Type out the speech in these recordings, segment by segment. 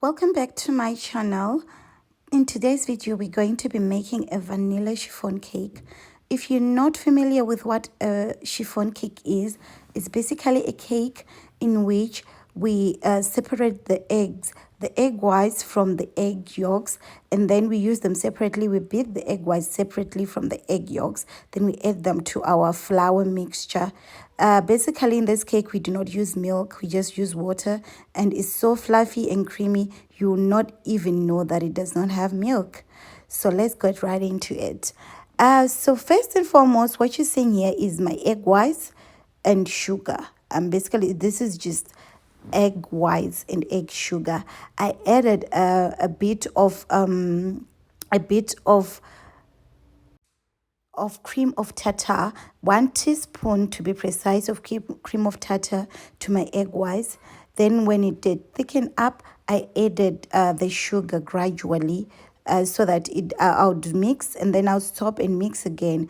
Welcome back to my channel. In today's video, we're going to be making a vanilla chiffon cake. If you're not familiar with what a chiffon cake is, it's basically a cake in which we separate the egg whites from the egg yolks, and then we use them separately. We beat the egg whites separately from the egg yolks, then we add them to our flour mixture. Basically, in this cake, we do not use milk, we just use water, and it's so fluffy and creamy, you will not even know that it does not have milk. So let's get right into it. So first and foremost, what you're seeing here is my egg whites and sugar. Basically, this is just egg whites and egg sugar. I added a bit of cream of tartar, 1 teaspoon to be precise, of cream of tartar to my egg whites. Then when it did thicken up, I added the sugar gradually, so that I would mix, and then I'll stop and mix again.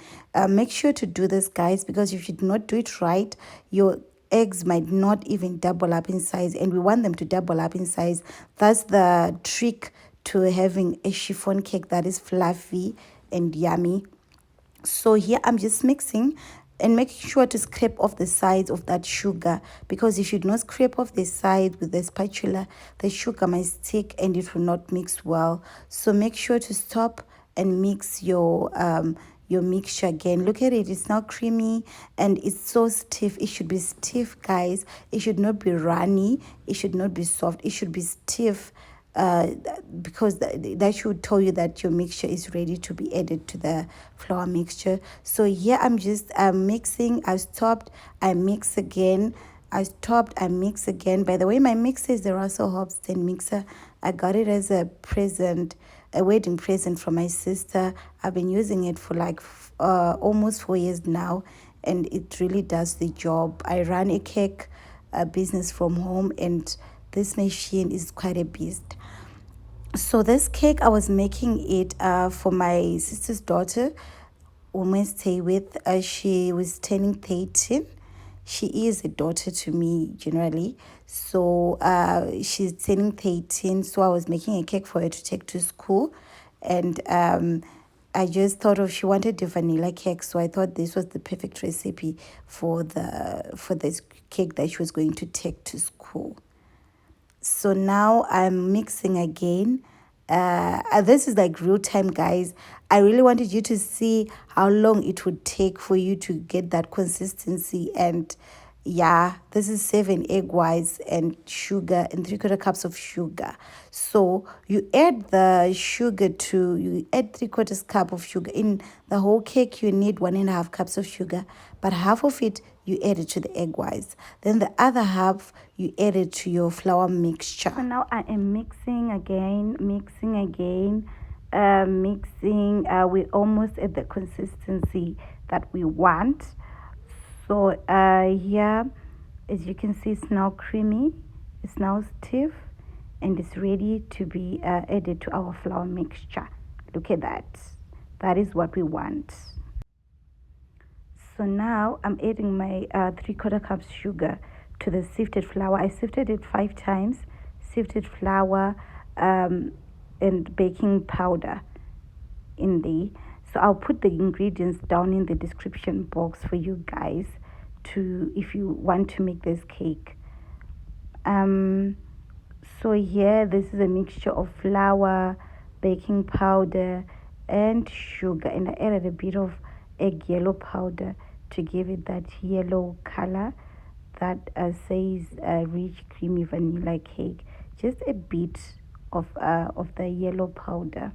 Make sure to do this, guys, because if you do not do it right, your eggs might not even double up in size, and we want them to double up in size. That's the trick to having a chiffon cake that is fluffy and yummy. So here I'm just mixing and making sure to scrape off the sides of that sugar, because if you do not scrape off the side with the spatula, the sugar might stick and it will not mix well. So make sure to stop and mix your mixture again. Look at it, it's now creamy and it's so stiff. It should be stiff, guys. It should not be runny, it should not be soft, it should be stiff, because that should tell you that your mixture is ready to be added to the flour mixture. So here I'm just mixing. I stopped, I mix again. I stopped, I mix again. By the way, my mixer is the Russell Hobson mixer. I got it as a present, a wedding present from my sister. I've been using it for like almost 4 years now, and it really does the job. I run a cake business from home, and this machine is quite a beast. So this cake, I was making it for my sister's daughter, whom I stay with. She was turning 13. She is a daughter to me generally. So she's turning 13. So I was making a cake for her to take to school. And I just thought of, she wanted the vanilla cake. So I thought this was the perfect recipe for this cake that she was going to take to school. So now I'm mixing again. This is like real time, guys. I really wanted you to see how long it would take for you to get that consistency. And yeah, this is 7 egg whites and sugar and 3/4 cups of sugar. So you add 3/4 cup of sugar. In the whole cake, you need 1.5 cups of sugar, but half of it you add it to the egg whites. Then the other half you add it to your flour mixture. So now I am mixing again. We're almost at the consistency that we want. So here, as you can see, it's now creamy, it's now stiff, and it's ready to be added to our flour mixture. Look at that. That is what we want. So now I'm adding my 3/4 cups sugar to the sifted flour. I sifted it 5 times. Sifted flour and baking powder in there. So I'll put the ingredients down in the description box for you guys, to if you want to make this cake. So here, this is a mixture of flour, baking powder, and sugar, and I added a bit of egg yellow powder to give it that yellow color that says rich creamy vanilla cake. Just a bit of the yellow powder.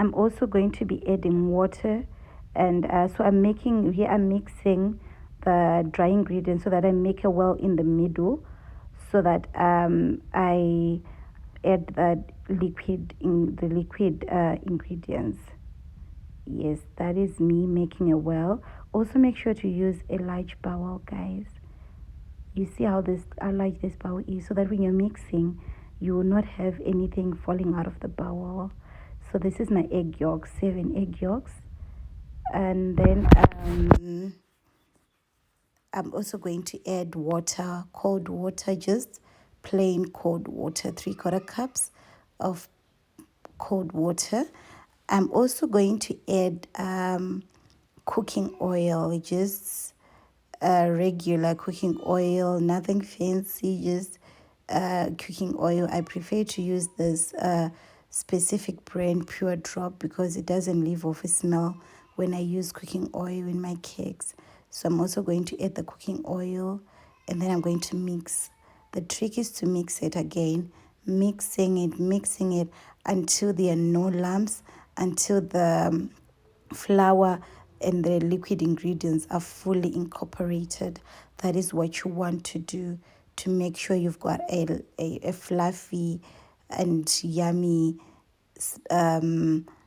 I'm also going to be adding water, and so I'm mixing the dry ingredients so that I make a well in the middle, so that I add the liquid ingredients. Yes, that is me making a well. Also make sure to use a large bowl, guys. You see how large this bowl is, so that when you're mixing, you will not have anything falling out of the bowl. So this is my egg yolks, 7 egg yolks. And then I'm also going to add water, cold water, just plain cold water, 3/4 cups of cold water. I'm also going to add cooking oil, just regular cooking oil, nothing fancy, just cooking oil. I prefer to use this specific brand, Pure Drop, because it doesn't leave off a smell when I use cooking oil in my cakes. So I'm also going to add the cooking oil, and then I'm going to mix. The trick is to mix it again, mixing it until there are no lumps, until the flour and the liquid ingredients are fully incorporated. That is what you want to do to make sure you've got a fluffy and yummy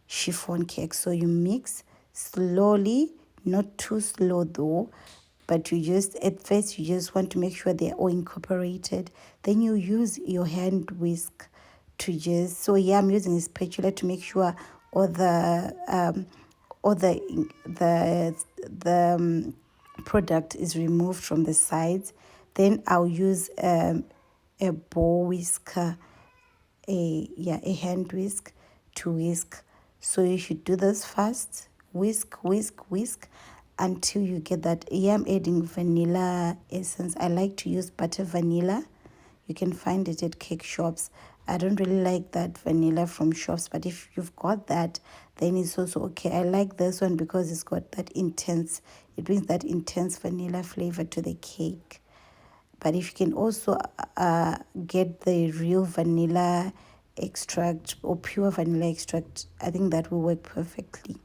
chiffon cake. So you mix slowly, not too slow though, but you just, at first you just want to make sure they're all incorporated. Then you use your hand whisk to just, so yeah, I'm using a spatula to make sure all the product is removed from the sides. Then I'll use a bowl whisker, a hand whisk to whisk. So you should do this fast. Whisk until you get that. Yeah, I'm adding vanilla essence. I like to use butter vanilla. You can find it at cake shops. I don't really like that vanilla from shops, but if you've got that, then it's also okay. I like this one because it's got that intense, it brings that intense vanilla flavor to the cake. But if you can also get the real vanilla extract or pure vanilla extract, I think that will work perfectly.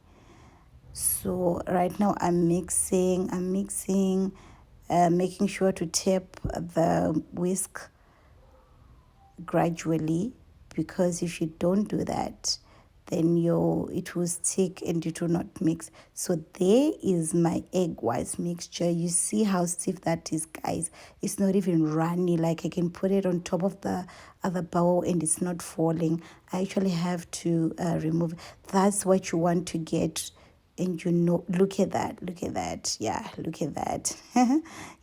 So right now I'm mixing, making sure to tap the whisk gradually, because if you don't do that, then it will stick and it will not mix. So there is my egg whites mixture. You see how stiff that is, guys. It's not even runny. Like, I can put it on top of the other bowl and it's not falling. I actually have to remove. That's what you want to get. And look at that, yeah, look at that.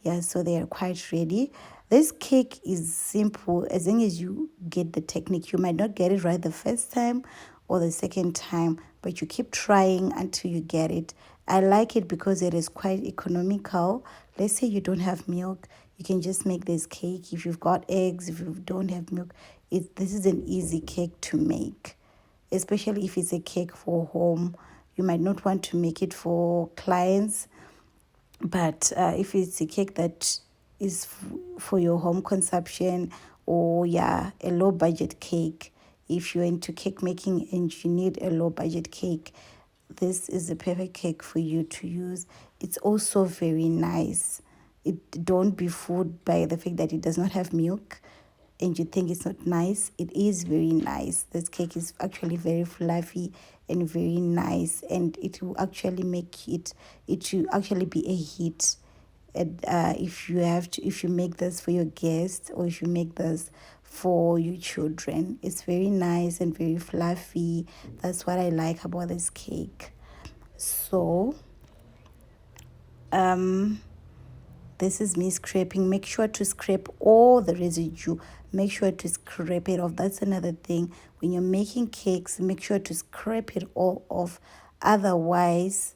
Yeah, so they are quite ready. This cake is simple as long as you get the technique. You might not get it right the first time or the second time, but you keep trying until you get it. I like it because it is quite economical. Let's say you don't have milk, you can just make this cake. If you've got eggs, if you don't have milk, this is an easy cake to make, especially if it's a cake for home. You might not want to make it for clients, but if it's a cake that is for your home consumption, or yeah, a low budget cake, if you're into cake making and you need a low budget cake, this is the perfect cake for you to use. It's also very nice. Don't be fooled by the fact that it does not have milk and you think it's not nice. It is very nice. This cake is actually very fluffy and very nice, and it will actually will actually be a hit. And if you make this for your guests, or if you make this for your children, it's very nice and very fluffy. That's what I like about this cake. So this is me scraping. Make sure to scrape all the residue. Make sure to scrape it off. That's another thing. When you're making cakes, make sure to scrape it all off. Otherwise,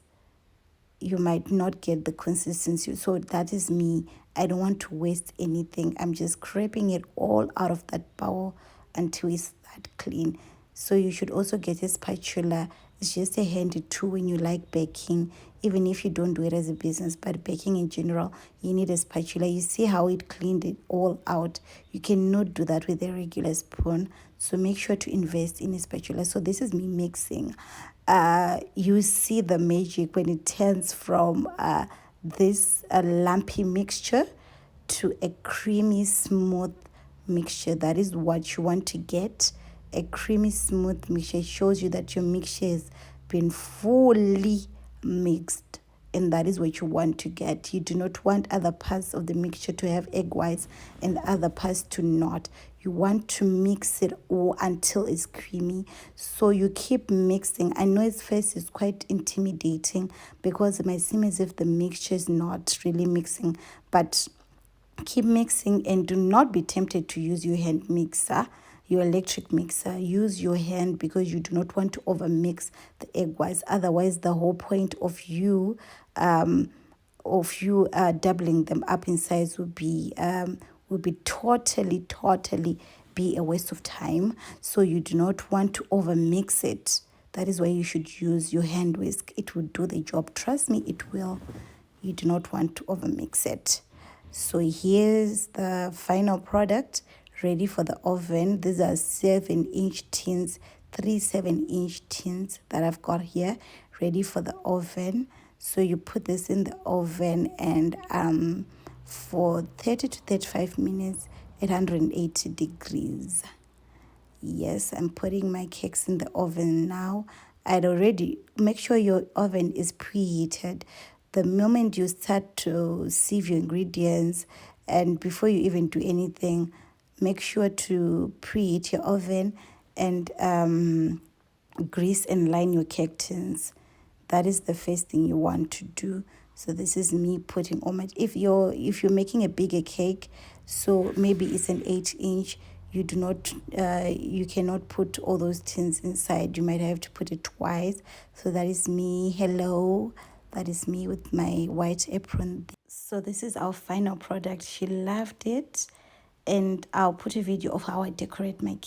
you might not get the consistency. So that is me. I don't want to waste anything. I'm just scraping it all out of that bowl until it's that clean. So you should also get a spatula. It's just a handy tool when you like baking, even if you don't do it as a business, but baking in general, you need a spatula. You see how it cleaned it all out. You cannot do that with a regular spoon. So make sure to invest in a spatula. So this is me mixing. You see the magic when it turns from this lumpy mixture to a creamy, smooth mixture. That is what you want to get. A creamy, smooth mixture shows you that your mixture has been fully mixed, and that is what you want to get. You do not want other parts of the mixture to have egg whites and the other parts to not. You want to mix it all until it's creamy. So you keep mixing. I know at first it's quite intimidating because it might seem as if the mixture is not really mixing, but Keep mixing and do not be tempted to use your hand mixer, your electric mixer. Use your hand because you do not want to over mix the egg whites. Otherwise, the whole point of you doubling them up in size will be totally be a waste of time. So you do not want to over mix it. That is why you should use your hand whisk. It will do the job. Trust me, it will. You do not want to over mix it. So here's the final product ready for the oven. These are 7-inch tins, 3 7-inch tins that I've got here ready for the oven. So you put this in the oven and for 30 to 35 minutes at 180 degrees. Yes, I'm putting my cakes in the oven now. I'd already make sure your oven is preheated. The moment you start to sieve your ingredients and before you even do anything, make sure to preheat your oven and grease and line your cake tins. That is the first thing you want to do. So this is me putting all my, if you're making a bigger cake, so maybe it's an 8-inch, you do not you cannot put all those tins inside. You might have to put it twice. So that is me. Hello, that is me with my white apron. So this is our final product. She loved it, and I'll put a video of how I decorate my cake.